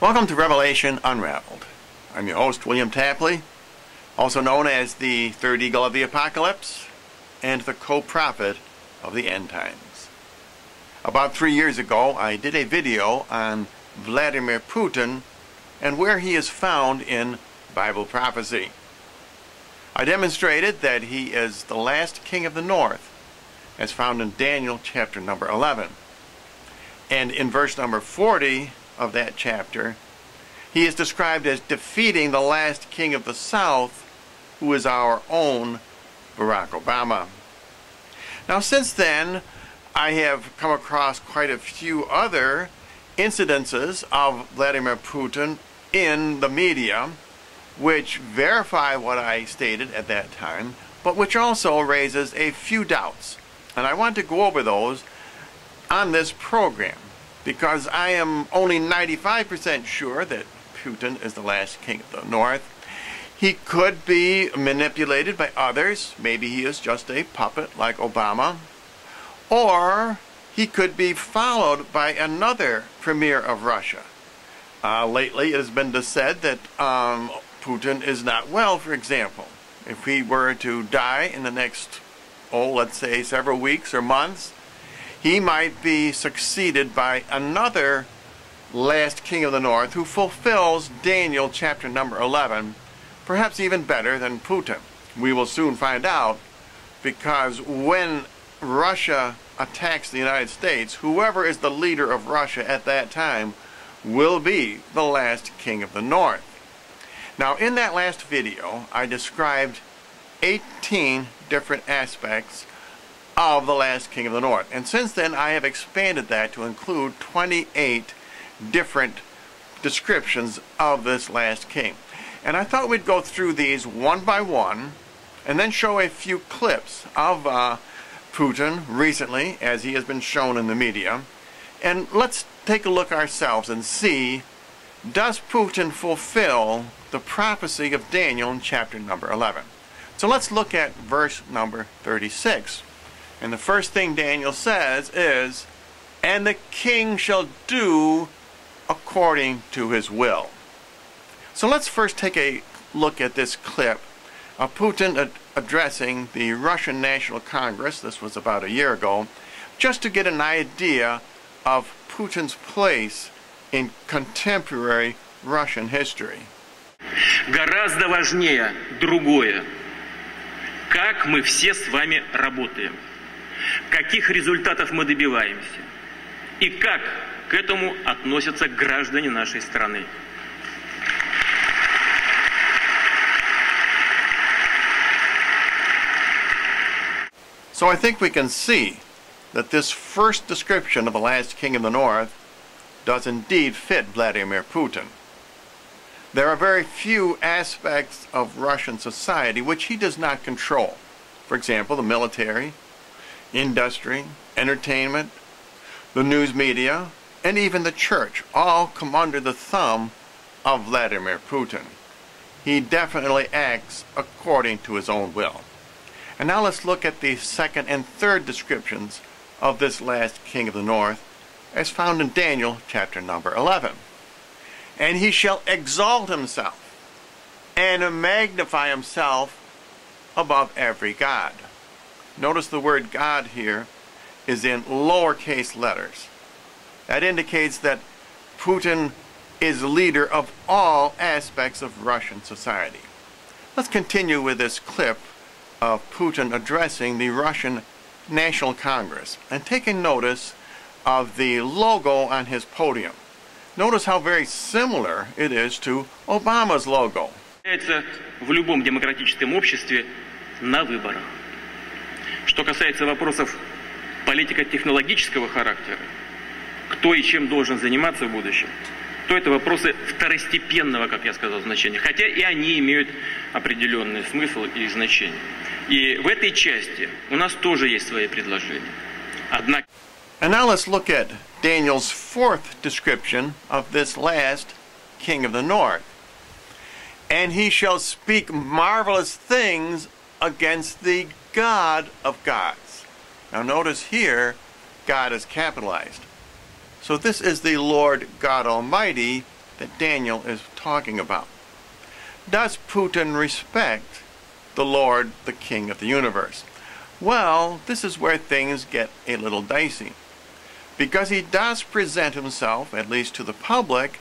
Welcome to Revelation Unraveled. I'm your host, William Tapley, also known as the third eagle of the apocalypse and the co-prophet of the end times. About 3 years ago, I did a video on Vladimir Putin and where he is found in Bible prophecy. I demonstrated that he is the last king of the north, as found in Daniel chapter number 11. And in verse number 40 of that chapter, he is described as defeating the last king of the south, who is our own Barack Obama. Now, since then, I have come across quite a few other incidences of Vladimir Putin in the media, which verify what I stated at that time, but which also raises a few doubts. And I want to go over those on this program, because I am only 95% sure that Putin is the last king of the north. He could be manipulated by others. Maybe he is just a puppet like Obama. Or he could be followed by another premier of Russia. Lately it has been said that Putin is not well, for example. If he were to die in the next, let's say several weeks or months, he might be succeeded by another last king of the north who fulfills Daniel chapter number 11, perhaps even better than Putin. We will soon find out, because when Russia attacks the United States, whoever is the leader of Russia at that time will be the last king of the north. Now, in that last video, I described 18 different aspects of the last king of the north. And since then, I have expanded that to include 28 different descriptions of this last king. And I thought we'd go through these one by one and then show a few clips of Putin recently, as he has been shown in the media. And let's take a look ourselves and see, does Putin fulfill the prophecy of Daniel in chapter number 11? So let's look at verse number 36. And the first thing Daniel says is, "And the king shall do according to his will." So let's first take a look at this clip of Putin addressing the Russian National Congress. This was about a year ago, just to get an idea of Putin's place in contemporary Russian history. Гораздо важнее другое. Как мы все с вами работаем, каких результатов мы добиваемся и как к этому относятся граждане нашей страны. So I think we can see that this first description of the last king of the north does indeed fit Vladimir Putin. There are very few aspects of Russian society which he does not control. For example, the military, industry, entertainment, the news media, and even the church all come under the thumb of Vladimir Putin. He definitely acts according to his own will. And now let's look at the second and third descriptions of this last king of the north, as found in Daniel chapter number 11. "And he shall exalt himself and magnify himself above every god." Notice the word God here is in lowercase letters. That indicates that Putin is leader of all aspects of Russian society. Let's continue with this clip of Putin addressing the Russian National Congress and taking notice of the logo on his podium. Notice how very similar it is to Obama's logo. В любом демократическом обществе на выборах. Что касается вопросов политико-технологического характера, кто и чем должен заниматься в будущем, то это вопросы второстепенного, как я сказал, значения. Хотя и они имеют определенный смысл и значение. И в этой части у нас тоже есть свои предложения. Однако... And now let's look at Daniel's fourth description of this last king of the north. "And he shall speak marvelous things against the God of gods." Now notice here, God is capitalized. So this is the Lord God Almighty that Daniel is talking about. Does Putin respect the Lord, the King of the universe? Well, this is where things get a little dicey, because he does present himself, at least to the public,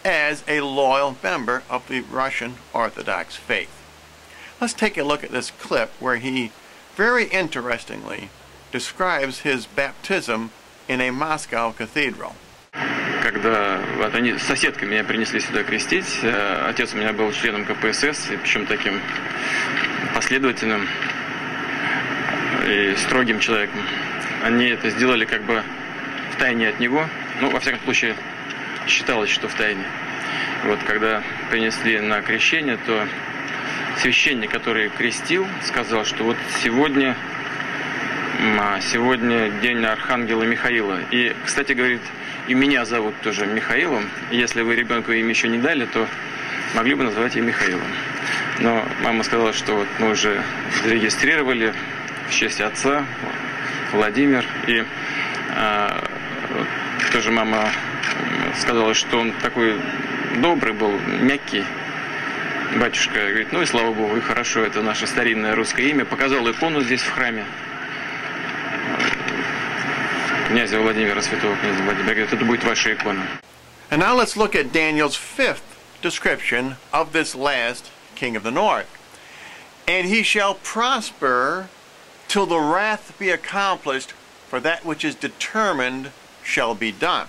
as a loyal member of the Russian Orthodox faith. Let's take a look at this clip where he very interestingly describes his baptism in a Moscow cathedral. Когда вот они с соседкой меня принесли сюда крестить, отец у меня был членом КПСС, и причем таким последовательным и строгим человеком. Они это сделали как бы в тайне от него, ну, во всяком случае, считалось, что в тайне. Вот, когда принесли на крещение, то священник, который крестил, сказал, что вот сегодня день Архангела Михаила. И, кстати, говорит, и меня зовут тоже Михаилом. И если вы ребенку имя еще не дали, то могли бы назвать ее Михаилом. Но мама сказала, что вот мы уже зарегистрировали в честь отца Владимир. И тоже мама сказала, что он такой добрый был, мягкий. Батюшка говорит, ну и слава Богу, и хорошо, это наше старинное русское имя. Показал икону здесь в храме. Князя Владимира, святого князя Владимира. Говорит, это будет ваша икона. And now let's look at Daniel's fifth description of this last king of the north. And he shall prosper till the wrath be accomplished, for that which is determined shall be done.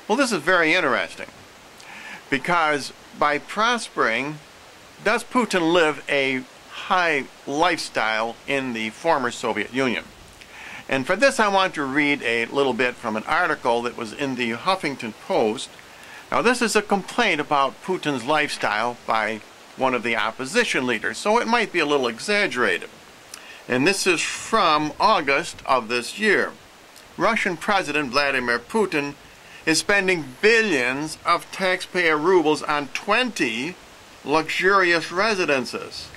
Well, this is very interesting, because by prospering, does Putin live a high lifestyle in the former Soviet Union? And for this, I want to read a little bit from an article that was in the Huffington Post. Now, this is a complaint about Putin's lifestyle by one of the opposition leaders, so it might be a little exaggerated. And this is from August of this year. Russian President Vladimir Putin is spending billions of taxpayer rubles on 20 luxurious residences,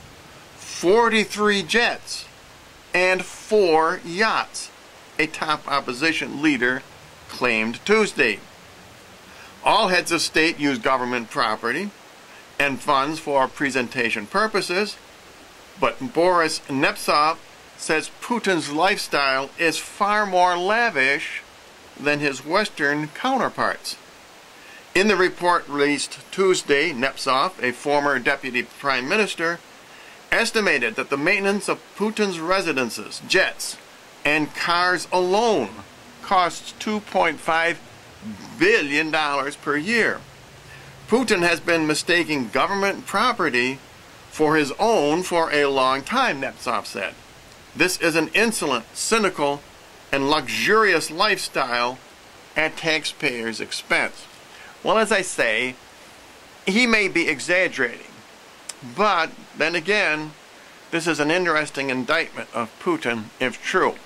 43 jets, and 4 yachts, a top opposition leader claimed Tuesday. All heads of state use government property and funds for presentation purposes, but Boris Nemtsov says Putin's lifestyle is far more lavish than his Western counterparts. In the report released Tuesday, Nemtsov, a former deputy prime minister, estimated that the maintenance of Putin's residences, jets, and cars alone costs $2.5 billion per year. Putin has been mistaking government property for his own for a long time, Nemtsov said. This is an insolent, cynical, and luxurious lifestyle at taxpayers' expense. Well, as I say, he may be exaggerating, but then again, this is an interesting indictment of Putin if true.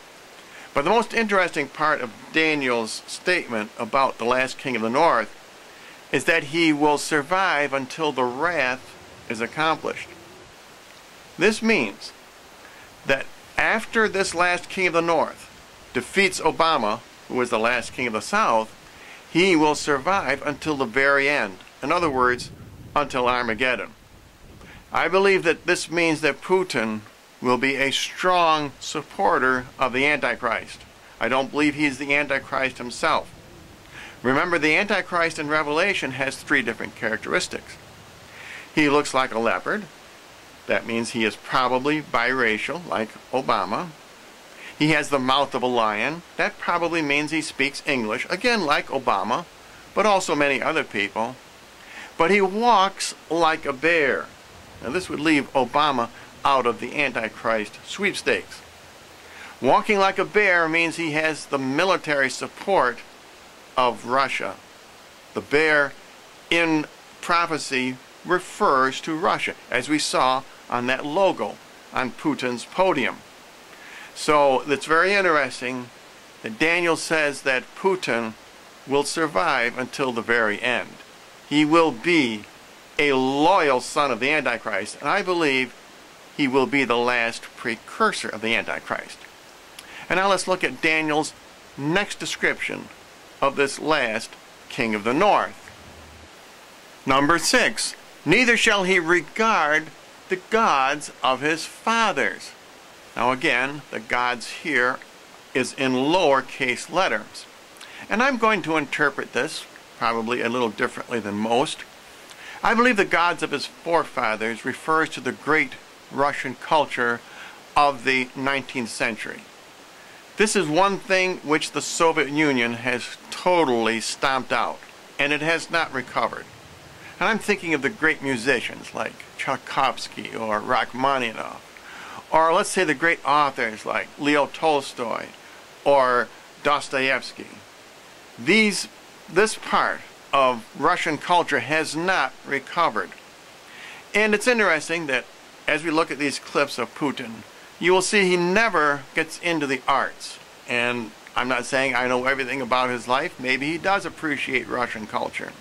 But the most interesting part of Daniel's statement about the last king of the north is that he will survive until the wrath is accomplished. This means that after this last king of the north defeats Obama, who is the last king of the south, he will survive until the very end. In other words, until Armageddon. I believe that this means that Putin will be a strong supporter of the Antichrist. I don't believe he's the Antichrist himself. Remember, the Antichrist in Revelation has 3 different characteristics. He looks like a leopard. That means he is probably biracial, like Obama. He has the mouth of a lion. That probably means he speaks English, again like Obama, but also many other people. But he walks like a bear. Now this would leave Obama out of the Antichrist sweepstakes. Walking like a bear means he has the military support of Russia. The bear in prophecy refers to Russia, as we saw on that logo on Putin's podium. So it's very interesting that Daniel says that Putin will survive until the very end. He will be a loyal son of the Antichrist, and I believe he will be the last precursor of the Antichrist. And now let's look at Daniel's next description of this last king of the north. Number 6, neither shall he regard the gods of his fathers. Now again, the gods here is in lowercase letters. And I'm going to interpret this probably a little differently than most. I believe the gods of his forefathers refers to the great Russian culture of the 19th century. This is one thing which the Soviet Union has totally stomped out, and it has not recovered. And I'm thinking of the great musicians like Tchaikovsky or Rachmaninoff, or let's say the great authors like Leo Tolstoy or Dostoevsky. This part of Russian culture has not recovered. And it's interesting that as we look at these clips of Putin, you will see he never gets into the arts. And I'm not saying I know everything about his life. Maybe he does appreciate Russian culture.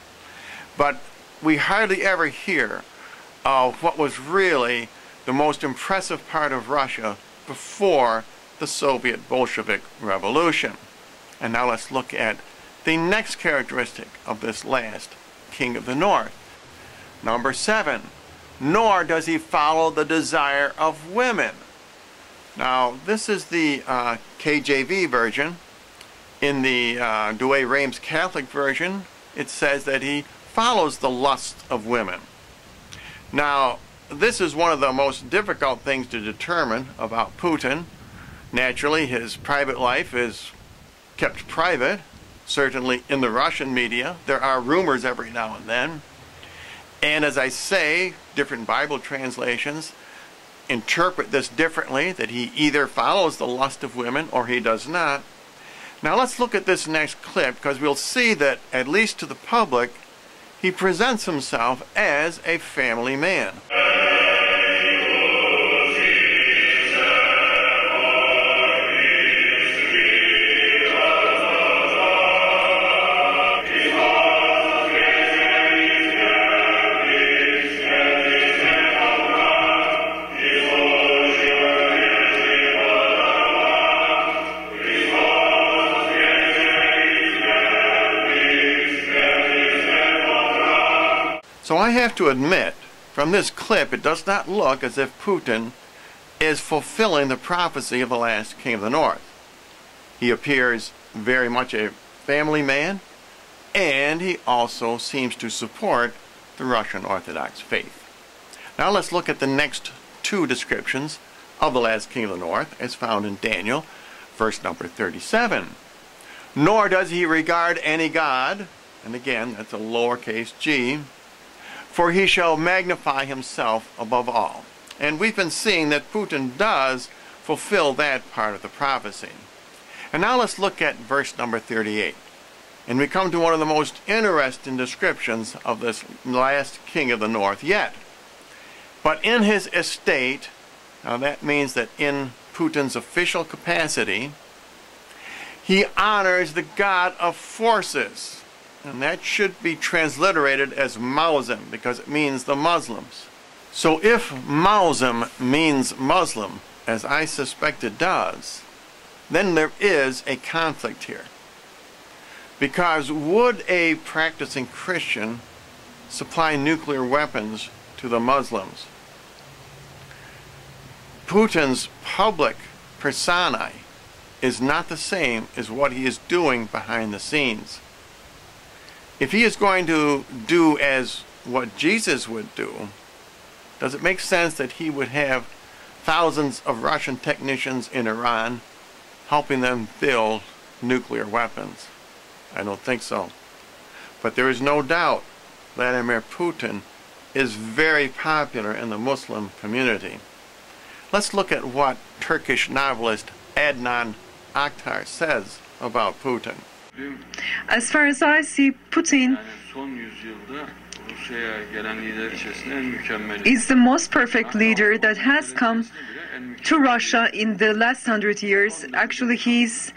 But we hardly ever hear of what was really the most impressive part of Russia before the Soviet Bolshevik Revolution. And now let's look at the next characteristic of this last king of the north. Number 7, nor does he follow the desire of women. Now, this is the KJV version. In the Douay-Rheims Catholic version, it says that he follows the lust of women. Now, this is one of the most difficult things to determine about Putin. Naturally, his private life is kept private. Certainly in the Russian media, there are rumors every now and then. And as I say, different Bible translations interpret this differently, that he either follows the lust of women or he does not. Now let's look at this next clip, because we'll see that, at least to the public, he presents himself as a family man. So I have to admit, from this clip, it does not look as if Putin is fulfilling the prophecy of the last king of the north. He appears very much a family man, and he also seems to support the Russian Orthodox faith. Now let's look at the next 2 descriptions of the last king of the north, as found in Daniel, verse number 37. Nor does he regard any god, and again, that's a lowercase g, for he shall magnify himself above all. And we've been seeing that Putin does fulfill that part of the prophecy. And now let's look at verse number 38. And we come to one of the most interesting descriptions of this last king of the north yet. But in his estate, now that means that in Putin's official capacity, he honors the god of forces. And that should be transliterated as Maozim, because it means the Muslims. So if Maozim means Muslim, as I suspect it does, then there is a conflict here. Because would a practicing Christian supply nuclear weapons to the Muslims? Putin's public persona is not the same as what he is doing behind the scenes. If he is going to do as what Jesus would do, does it make sense that he would have thousands of Russian technicians in Iran helping them build nuclear weapons? I don't think so. But there is no doubt Vladimir Putin is very popular in the Muslim community. Let's look at what Turkish novelist Adnan Akhtar says about Putin. As far as I see, Putin is the most perfect leader that has come to Russia in the last 100 years. Actually, he's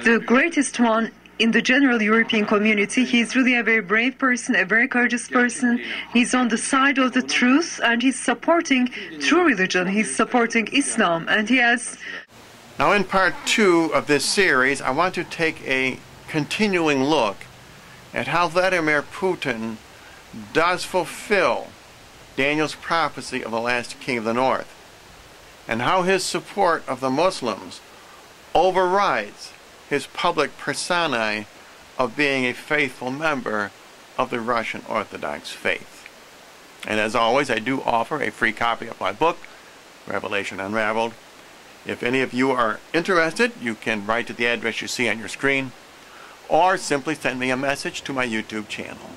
the greatest one in the general European community. He's really a very brave person, a very courageous person. He's on the side of the truth, and he's supporting true religion. He's supporting Islam, and he has... Now in part 2 of this series, I want to take a continuing look at how Vladimir Putin does fulfill Daniel's prophecy of the last king of the north, and how his support of the Muslims overrides his public persona of being a faithful member of the Russian Orthodox faith. And as always, I do offer a free copy of my book, Revelation Unraveled. If any of you are interested, you can write to the address you see on your screen, or simply send me a message to my YouTube channel.